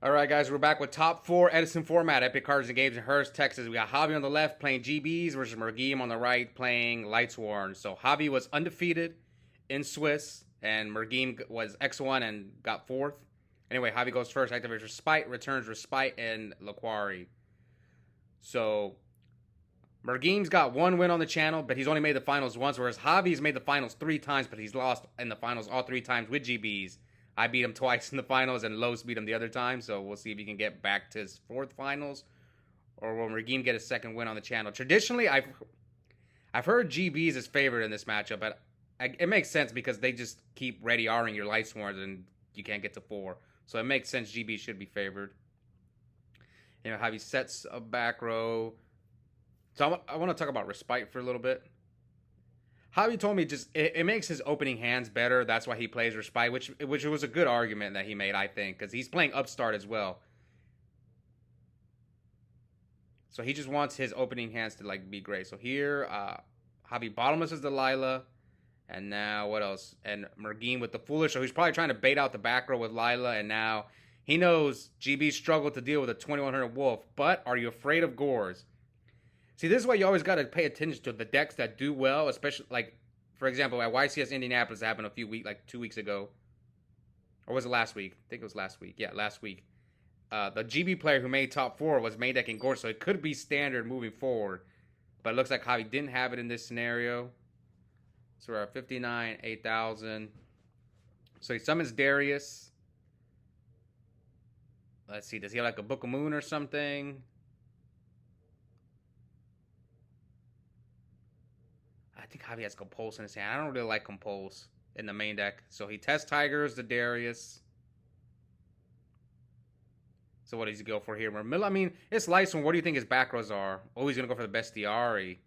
All right, guys, we're back with top four Edison Format, Epic Cards and Games in Hurst, Texas. We got Javi on the left playing GBs versus Mergim on the right playing Lightsworn. So Javi was undefeated in Swiss, and Mergim was X1 and got fourth. Anyway, Javi goes first, activates Respite, returns Respite and Laquari. So Mergim's got one win on the channel, but he's only made the finals once, whereas Javi's made the finals 3 times, but he's lost in the finals all 3 times with GBs. I beat him twice in the finals, and Los beat him the other time. So we'll see if he can get back to his fourth finals, or will Mergim get a second win on the channel. Traditionally, I've heard GB's is favored in this matchup, but it makes sense because they just keep ready Ring your Lightsworns, and you can't get to 4. So it makes sense GB should be favored. You know, Javi sets a back row. So I want to talk about Respite for a little bit. Javi told me just it makes his opening hands better. That's why he plays Respite, which was a good argument that he made, I think, because he's playing Upstart as well. So he just wants his opening hands to like be great. So here, Javi bottomless is Delilah, and now what else? And Mergim with the Foolish. So he's probably trying to bait out the back row with Lila, and now he knows GB struggled to deal with a 2100 Wolf. But are you afraid of Gores? See, this is why you always got to pay attention to the decks that do well, especially, like, for example, at YCS Indianapolis, it happened 2 weeks ago. Or was it last week? I think it was last week. Yeah, last week. The GB player who made top 4 was main decking Gore, so it could be standard moving forward. But it looks like Javi didn't have it in this scenario. So we're at 59, 8,000. So he summons Darius. Let's see, does he have like a Book of Moon or something? I think Javi has Compulse in his hand. I don't really like Compulse in the main deck. So he tests Tigers, the Darius. So what does he go for here? Mermilla, I mean, it's Lightsworn. What do you think his back rows are? Oh, he's going to go for the Bestiari.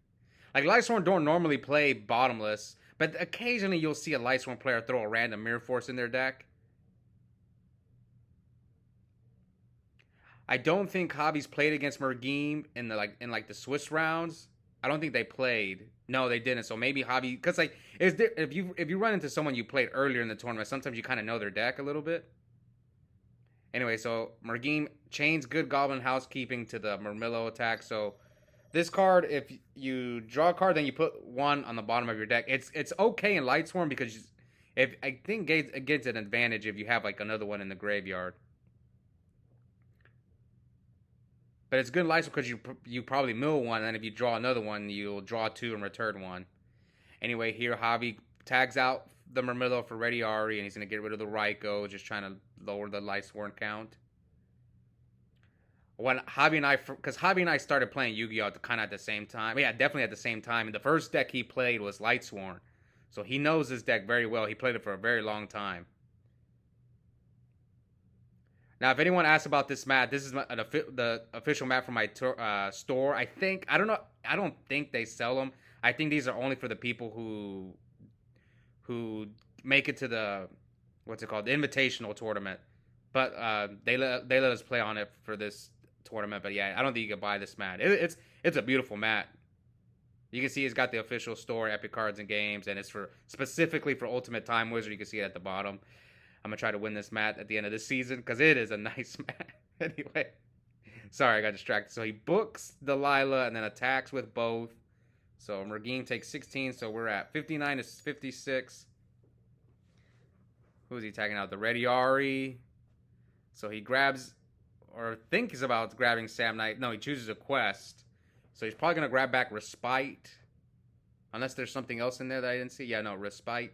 Like, Lightsworn don't normally play bottomless, but occasionally you'll see a Lightsworn player throw a random Mirror Force in their deck. I don't think Javi's played against Mergim in the Swiss rounds. I don't think they played. No, they didn't. So maybe Javi, because like, if you run into someone you played earlier in the tournament, sometimes you kind of know their deck a little bit. Anyway, so Mergim chains good Goblin Housekeeping to the Murmillo attack. So this card, if you draw a card, then you put 1 on the bottom of your deck. It's okay in Lightsworn because if I think it gets an advantage if you have like another one in the graveyard. But it's good in Lightsworn because you probably mill 1, and then if you draw another one, you'll draw 2 and return 1. Anyway, here Javi tags out the Murmillo for Ready Ari, and he's going to get rid of the Raikou, just trying to lower the Lightsworn count. When because Javi and I started playing Yu-Gi-Oh! Kind of at the same time. Yeah, definitely at the same time. And the first deck he played was Lightsworn. So he knows this deck very well. He played it for a very long time. Now, if anyone asks about this mat, this is the official mat for my store. I don't think they sell them. I think these are only for the people who make it to the, what's it called, the invitational tournament. But they let us play on it for this tournament. But yeah, I don't think you can buy this mat. It's a beautiful mat. You can see it's got the official store, Epic Cards and Games, and it's specifically for Ultimate Time Wizard. You can see it at the bottom. I'm going to try to win this mat at the end of this season because it is a nice mat. Anyway, sorry, I got distracted. So he books Delilah and then attacks with both. So Mergim takes 16, so we're at 59 to 56. Who's he tagging out? The Ready Ari. So he grabs, or thinks about grabbing Sam Knight. No, he chooses a quest. So he's probably going to grab back Respite. Unless there's something else in there that I didn't see. Yeah, no, Respite.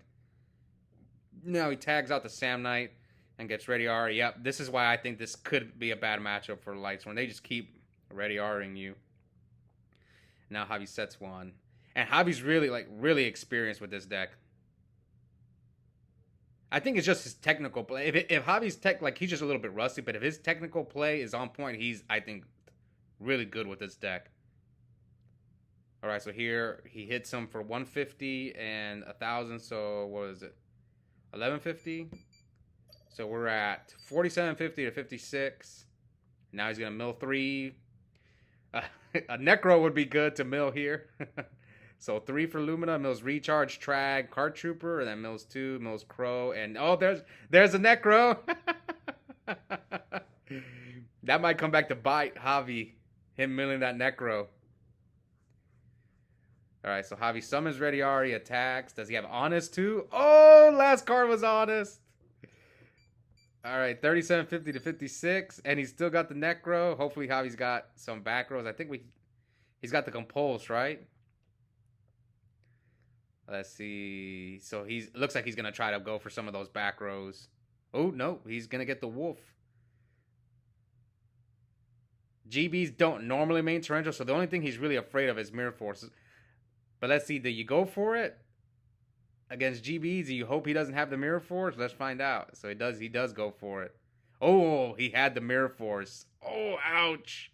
No, he tags out the Sam Knight and gets Ready Ari. Yep, this is why I think this could be a bad matchup for Lightsworn. They just keep Ready Ariing you. Now Javi sets 1. And Javi's really experienced with this deck. I think it's just his technical play. If Javi's he's just a little bit rusty, but if his technical play is on point, he's, I think, really good with this deck. Alright, so here he hits him for 150 and 1,000, so what is it? 1150. So we're at 4750 to 56. Now he's gonna mill 3. A Necro would be good to mill here. So 3 for Lumina, mills Recharge, Trag, Card Trooper, and then mills 2, mills Crow, and oh, there's a Necro. That might come back to bite Javi. Him milling that Necro. Alright, so Javi summons Ready Ari, attacks. Does he have Honest too? Oh, last card was Honest. Alright, 37.50 to 56. And he's still got the Necro. Hopefully Javi's got some back rows. I think he's got the Compulse, right? Let's see. So looks like he's gonna try to go for some of those back rows. Oh no, he's gonna get the Wolf. GBs don't normally main Torrential, so the only thing he's really afraid of is Mirror Forces. But let's see, do you go for it against GBs? Do you hope he doesn't have the Mirror Force? Let's find out. So he does go for it. Oh, he had the Mirror Force. Oh, ouch.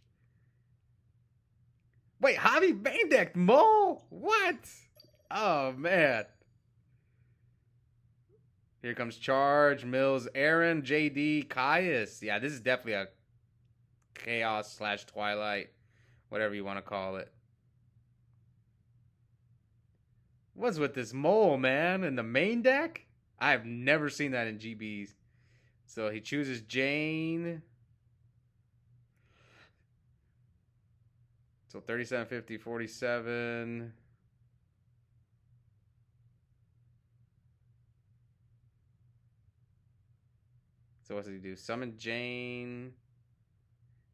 Wait, Javi main decked Mo? What? Oh, man. Here comes Charge, Mills, Aaron, JD, Caius. Yeah, this is definitely a Chaos / Twilight, whatever you want to call it. What's with this mole, man? In the main deck? I've never seen that in GBs. So he chooses Jane. So 37.50, 47. So what does he do? Summon Jane.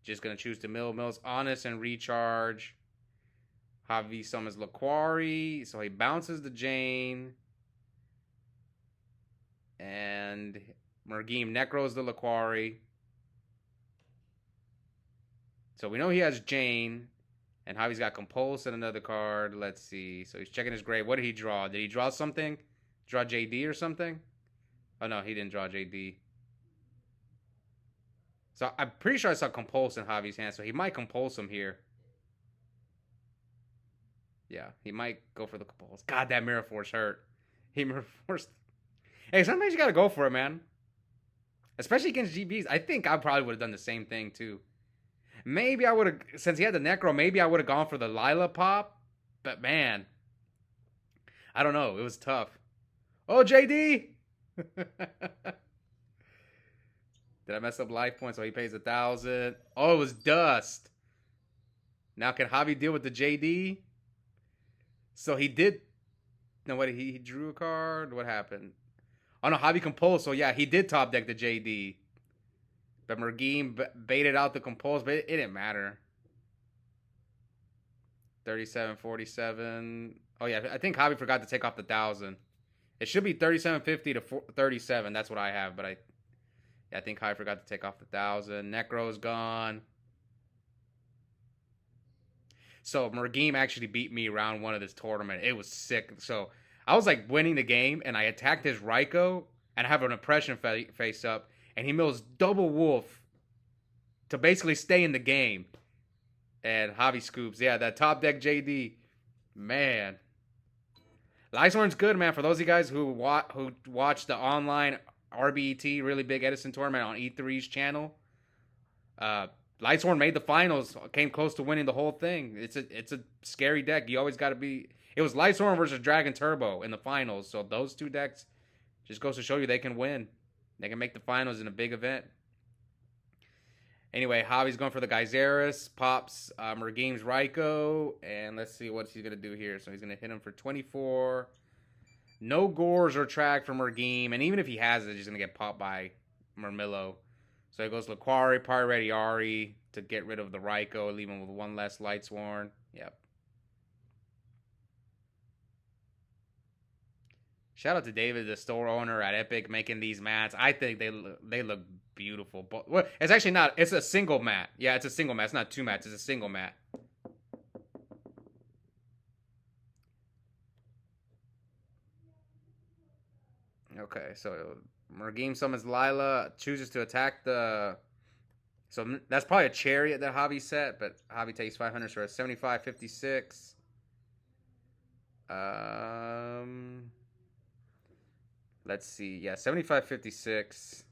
Just going to choose to Mills, Honest, and Recharge. Javi summons Laquari. So he bounces the Jane. And Mergim Necros the Laquari. So we know he has Jane. And Javi's got Compulse and another card. Let's see. So he's checking his grave. What did he draw? Did he draw something? Draw JD or something? Oh, no, he didn't draw JD. So I'm pretty sure I saw Compulse in Javi's hand. So he might Compulse him here. Yeah, he might go for the Compulse. God, that Mirror Force hurt. He Mirror Forced. Hey, sometimes you got to go for it, man. Especially against GBs. I think I probably would have done the same thing, too. Maybe I would have, since he had the Necro, maybe I would have gone for the Lila pop. But, man. I don't know. It was tough. Oh, JD! Did I mess up life points? So he pays 1,000. Oh, it was Dust. Now can Javi deal with the JD? So he did. No, what? He drew a card. What happened? Oh no, Javi Compulse. So yeah, he did top deck the JD. But Mergim baited out the Compulse, but it didn't matter. 37.47. Oh yeah, I think Javi forgot to take off the 1,000. It should be 37.50 to 37. That's what I have, but I think Javi forgot to take off the 1,000. Necro's gone. So Mergim actually beat me round 1 of this tournament. It was sick. So I was like winning the game, and I attacked his Raikou, and I have an oppression face up, and he mills double Wolf to basically stay in the game. And Javi scoops. Yeah, that top deck JD. Man. Lightsworn's good, man. For those of you guys who watch the online RBET, really big Edison tournament on E3's channel, Lightsworn made the finals, came close to winning the whole thing. It's a scary deck. You always got to be. It was Lightsworn versus Dragon Turbo in the finals. So those two decks just goes to show you they can win. They can make the finals in a big event. Anyway, Javi's going for the Geyseris, pops Mergim's Raikou, and let's see what he's going to do here. So he's going to hit him for 24. No Gores or Track from Mergim, and even if he has it, he's going to get popped by Murmillo. So he goes Laquari, Ready Ari to get rid of the Raikou, leave him with one less Lightsworn. Yep. Shout out to David, the store owner at Epik, making these mats. I think they look beautiful. But well, it's actually not. It's a single mat. Yeah, it's a single mat. It's not two mats. It's a single mat. Okay, so Mergim summons Lila, chooses to attack the. So that's probably a Chariot that Javi set, but Javi takes 500 for a 75.56. Let's see. Yeah, 75.56.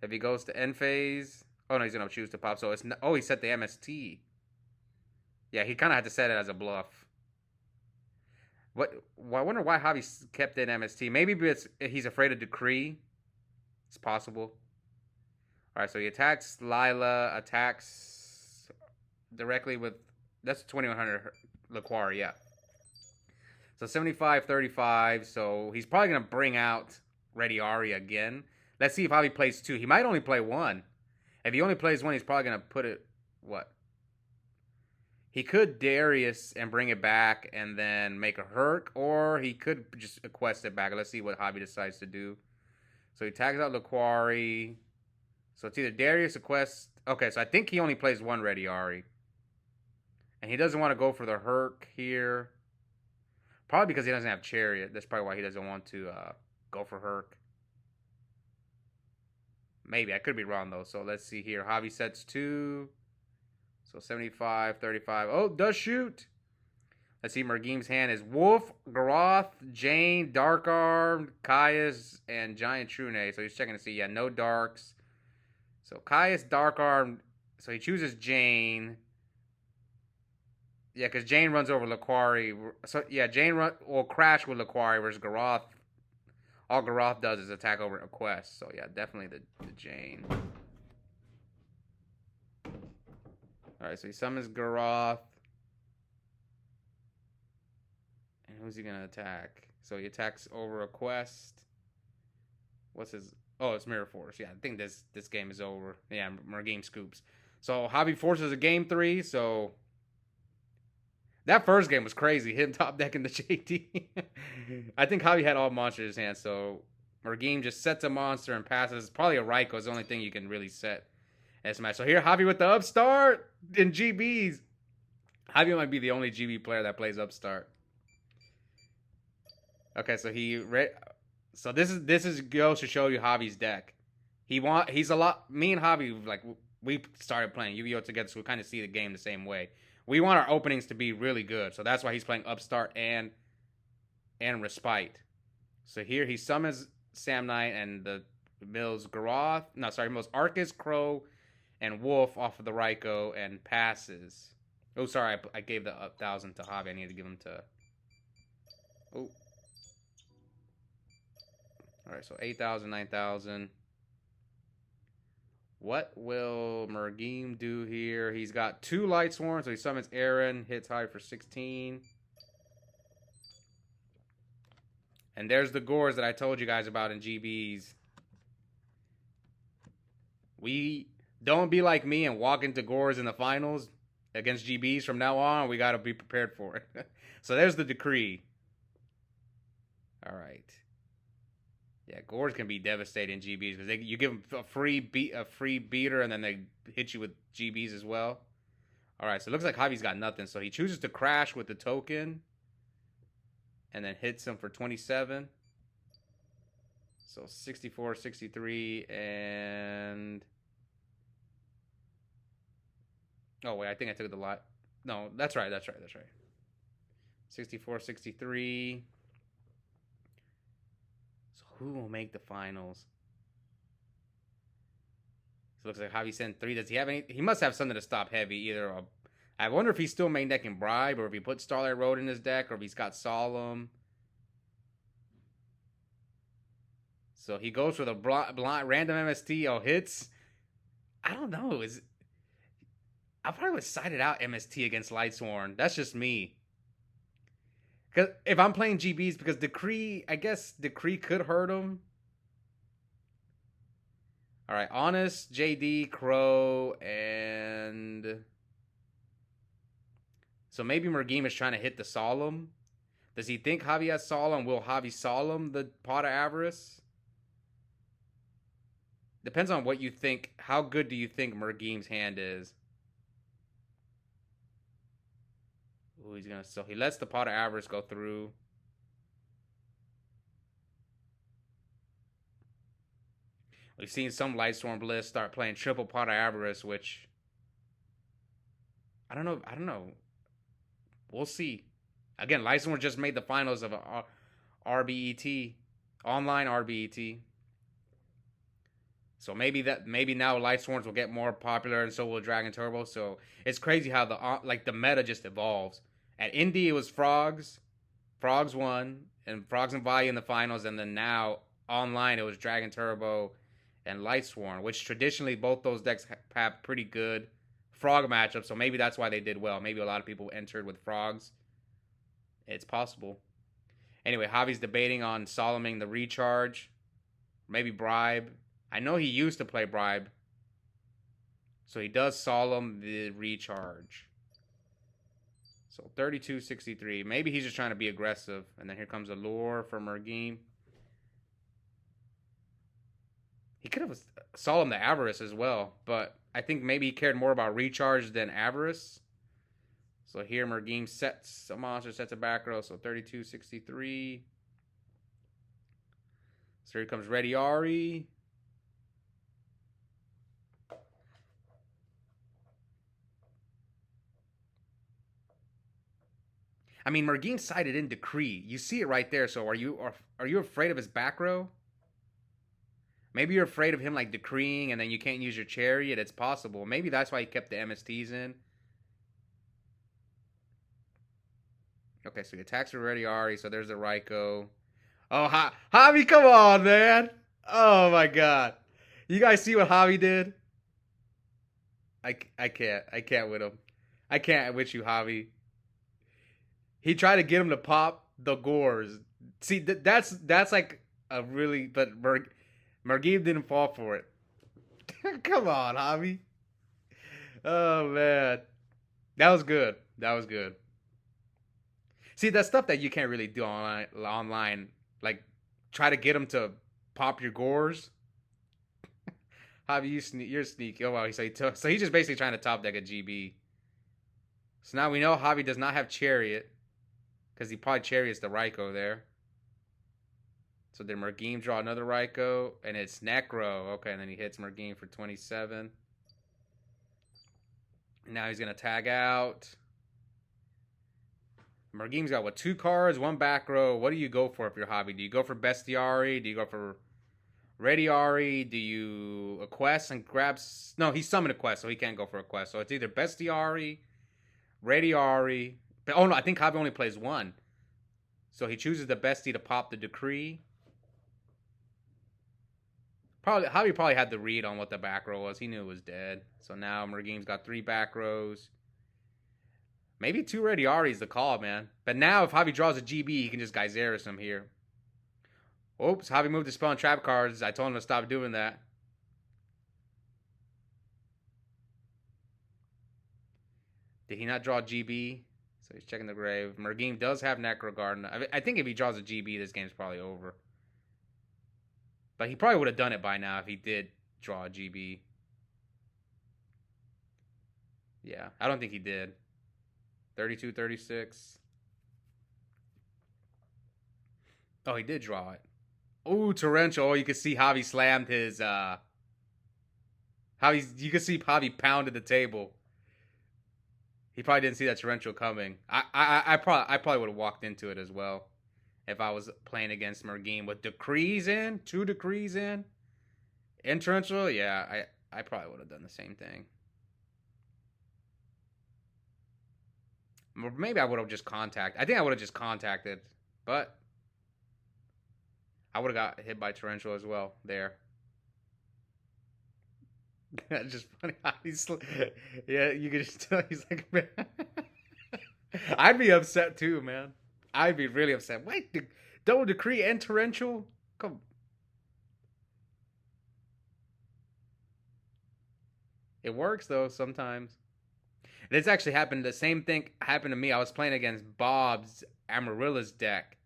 If he goes to end phase. Oh, no, he's going to choose to pop. So it's not, oh, he set the MST. Yeah, he kind of had to set it as a bluff. Well, I wonder why Javi kept in MST. Maybe because he's afraid of Decree. It's possible. All right, so he attacks Lila, attacks directly with, that's 2100 Laquari, yeah. So 75, 35. So he's probably going to bring out Ready Ari again. Let's see if Javi plays 2. He might only play 1. If he only plays 1, he's probably going to put it, what? He could Darius and bring it back and then make a Herc, or he could just quest it back. Let's see what Javi decides to do. So he tags out Laquari. So it's either Darius or quest. Okay, so I think he only plays 1 Ready Ari. And he doesn't want to go for the Herc here. Probably because he doesn't have Chariot. That's probably why he doesn't want to go for Herc. Maybe. I could be wrong, though. So let's see here. Javi sets 2. So 75, 35. Oh, does shoot. Let's see. Mergim's hand is Wolf, Garoth, Jane, Dark Arm, Caius, and Giant Trune. So he's checking to see. Yeah, no Darks. So Caius, Dark Arm. So he chooses Jane. Yeah, because Jane runs over Laquari. So, yeah, Jane will crash with Laquari, whereas Garoth, all Garoth does is attack over a quest. So, yeah, definitely the Jane. All right, so he summons Garoth. And who's he going to attack? So he attacks over a quest. What's his... Oh, it's Mirror Force. Yeah, I think this game is over. Yeah, Mergim scoops. So Javi forces a game 3, so... That first game was crazy. Him top decking the JD. I think Javi had all monsters in his hand, so Mergim just sets a monster and passes. Probably a Raikou is the only thing you can really set as a match. So here, Javi with the upstart in GBs. Javi might be the only GB player that plays upstart. Okay, so so this is goes to show you Javi's deck. He's a lot. Me and Javi, like, we started playing Yu-Gi-Oh together, so we kind of see the game the same way. We want our openings to be really good, so that's why he's playing Upstart and Respite. So here he summons Sam Knight and the mills mills Arcus, Crow, and Wolf off of the Raikou and passes. Oh, sorry, I gave the 1,000 to Javi. I need to give him to... Oh. All right, so 8,000, 9,000. What will Mergim do here? He's got 2 Lightsworn, so he summons Aaron, hits high for 16. And there's the Gores that I told you guys about in GBs. We don't be like me and walk into Gores in the finals against GBs from now on. We got to be prepared for it. So there's the decree. All right. Yeah, Gores can be devastating GBs because you give them a free beater and then they hit you with GBs as well. All right, so it looks like Javi's got nothing. So he chooses to crash with the token and then hits him for 27. So 64, 63, and... Oh, wait, I think I took the lot. No, that's right. 64, 63... Who will make the finals? So it looks like Javi sent 3. Does he have any? He must have something to stop heavy. Either I wonder if he's still main decking Bribe, or if he put Starlight Road in his deck, or if he's got Solemn. So he goes for the blind random MST. Oh, hits. I don't know. I probably would side it out MST against Lightsworn. That's just me. Because if I'm playing GBs, because Decree, I guess Decree could hurt him. All right, Honest, JD, Crow, and... So maybe Mergim is trying to hit the Solemn. Does he think Javi has Solemn? Will Javi Solemn the Pot of Avarice? Depends on what you think. How good do you think Mergim's hand is? Ooh, so he lets the Pot of Avarice go through. We've seen some Lightsworn Bliss start playing triple Pot of Avarice, which I don't know. We'll see. Again, Lightsworn just made the finals of a RBET, online RBET. So maybe now Lightsworns will get more popular, and so will Dragon Turbo. So it's crazy how the meta just evolves. At Indie, it was Frogs. Frogs won, and Frogs and Vi in the finals, and then now online it was Dragon Turbo and Lightsworn, which traditionally both those decks have pretty good frog matchups. So maybe that's why they did well. Maybe a lot of people entered with frogs. It's possible. Anyway, Javi's debating on Soloming the recharge. Maybe bribe. I know he used to play bribe. So he does solemn the recharge. So 32-63. Maybe he's just trying to be aggressive. And then here comes a lure for Mergim. He could have solemn the avarice as well. But I think maybe he cared more about recharge than avarice. So here Mergim sets a monster, sets a back row. So 32-63. So here comes Ready Ari. I mean, Mergim sided in Decree. You see it right there. So are you afraid of his back row? Maybe you're afraid of him like decreeing and then you can't use your chariot. It's possible. Maybe that's why he kept the MSTs in. Okay, so he attacks with Ready Ari. So there's the Raiko. Oh, Javi, come on, man. Oh, my God. You guys see what Javi did? I can't. I can't with him. I can't with you, Javi. He tried to get him to pop the gores. See, that's like a really... But Mergim didn't fall for it. Come on, Javi. Oh, man. That was good. That was good. See, that's stuff that you can't really do online. Like, try to get him to pop your gores. Javi, you're sneaky. Oh, wow. So he's just basically trying to top deck a GB. So now we know Javi does not have Chariot. Because he probably Chariot's the Raiko there. So then Mergim draw another Raiko. And it's Necro. Okay, and then he hits Mergim for 27. Now he's going to tag out. Mergim's got, what, 2 cards, 1 back row. What do you go for if you're Javi? Do you go for Bestiari? Do you go for Ready Ari? Do you a quest and grab... No, he summoned a quest, so he can't go for a quest. So it's either Bestiari, Ready Ari... Oh, no, I think Javi only plays 1. So he chooses the Bestie to pop the Decree. Javi probably had the read on what the back row was. He knew it was dead. So now Mergim's got 3 back rows. Maybe 2 Ready Ari's the call, man. But now if Javi draws a GB, he can just Geyseris him here. Oops, Javi moved the spell and trap cards. I told him to stop doing that. Did he not draw GB? So he's checking the grave. Mergim does have Necro Garden. I think if he draws a GB, this game's probably over. But he probably would have done it by now if he did draw a GB. Yeah, I don't think he did. 32-36. Oh, he did draw it. Oh, Torrential. Oh, you can see Javi slammed his... You can see Javi pounded the table. He probably didn't see that Torrential coming. I probably would have walked into it as well. If I was playing against Mergim with Decrees in. 2 Decrees in. And Torrential. Yeah, I probably would have done the same thing. Maybe I would have just contacted. I think I would have just contacted. But I would have got hit by Torrential as well there. That's just funny how he's... Yeah, you can just tell he's like... Man. I'd be upset too, man. I'd be really upset. Wait, double Decree and Torrential? Come. It works though sometimes. This actually happened. The same thing happened to me. I was playing against Bob's Amarilla's deck.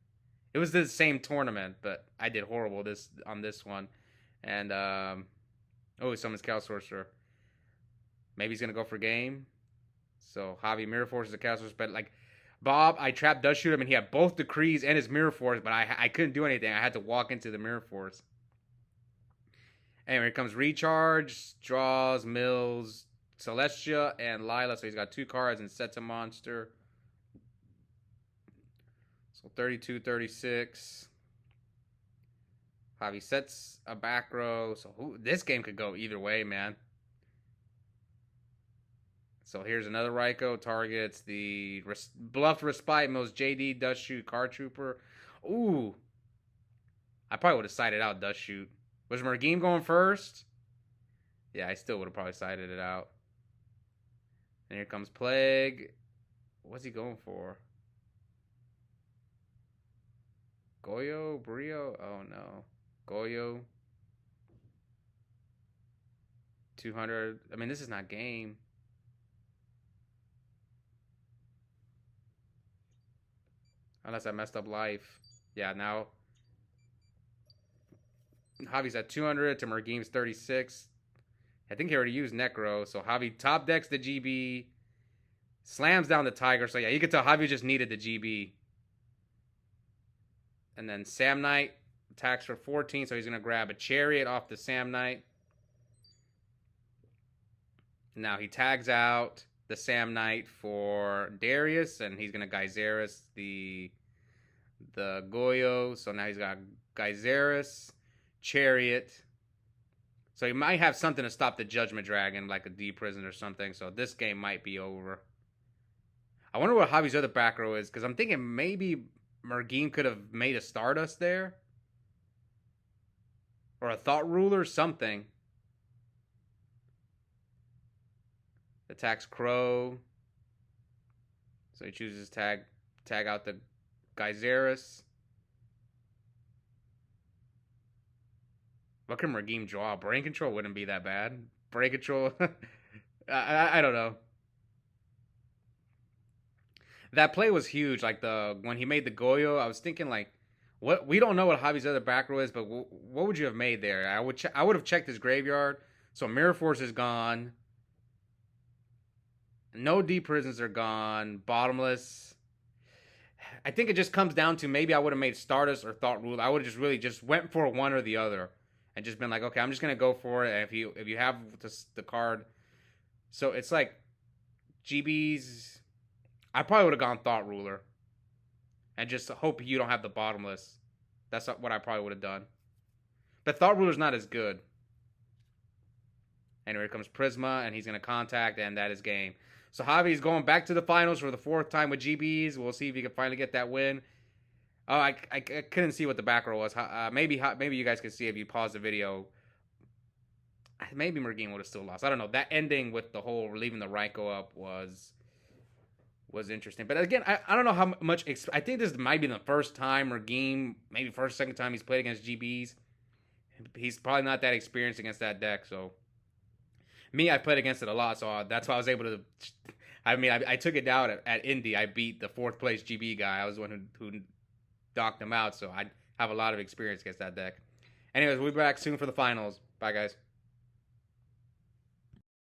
It was the same tournament, but I did horrible on this one. And oh, he summons Chaos Sorcerer. Maybe he's gonna go for game. So Javi Mirror Force is a Chaos Sorcerer, but like Bob, I trapped does shoot him, and he had both Decrees and his Mirror Force, but I couldn't do anything. I had to walk into the Mirror Force. Anyway, here comes Recharge, draws, mills, Celestia, and Lila. So he's got 2 cards and sets a monster. So 32-36. Javi sets a back row. So this game could go either way, man. So here's another Raiko. Targets the Bluffed Respite, Mills JD, Dust Shoot, Card Trooper. Ooh. I probably would have sided out Dust Shoot. Was Mergim going first? Yeah, I still would have probably sided it out. And here comes Plague. What's he going for? Goyo? Brio? Oh no. Goyo. 200. I mean, this is not game. Unless I messed up life. Yeah, now. Javi's at 200 to Mergim's 36. I think he already used Necro. So Javi top decks the GB. Slams down the Tiger. So yeah, you can tell Javi just needed the GB. And then Sam Knight attacks for 14. So he's going to grab a Chariot off the Sam Knight. Now he tags out the Sam Knight for Darius, and he's gonna Geyseris the Goyo. So now he's got Geyseris, Chariot. So he might have something to stop the Judgment Dragon, like a D Prison or something. So this game might be over. I wonder what Javi's other back row is, because I'm thinking maybe Mergim could have made a Stardust there, or a Thought Ruler, something. Attacks Crow. So he chooses tag out the Geyseris. What can Mergim draw? Brain Control wouldn't be that bad. Brain Control. I don't know. That play was huge. Like when he made the Goyo, I was thinking like, what? We don't know what Javi's other back row is, but what would you have made there? I would have checked his graveyard. So Mirror Force is gone. No D Prisons are gone. Bottomless. I think it just comes down to maybe I would have made Stardust or Thought Rule. I would have just really just went for one or the other and just been like, okay, I'm just gonna go for it. And if you have the card, so it's like GBs. I probably would have gone Thought Ruler and just hope you don't have the Bottomless. That's what I probably would have done. But Thought Ruler's not as good. Anyway, here comes Prisma, and he's gonna contact, and that is game. So Javi's going back to the finals for the 4th time with GBs. We'll see if he can finally get that win. Oh, I couldn't see what the back row was. Maybe you guys can see if you pause the video. Maybe Mergim would have still lost. I don't know. That ending with the whole leaving the Raikou up was interesting. But again, I don't know how much. I think this might be the first time Mergim, maybe first, second time he's played against GBs. He's probably not that experienced against that deck, so. Me, I played against it a lot, so that's why I was able to. I mean, I took it down at Indy. I beat the 4th place GB guy. I was the one who knocked him out, so I have a lot of experience against that deck. Anyways, we'll be back soon for the finals. Bye, guys.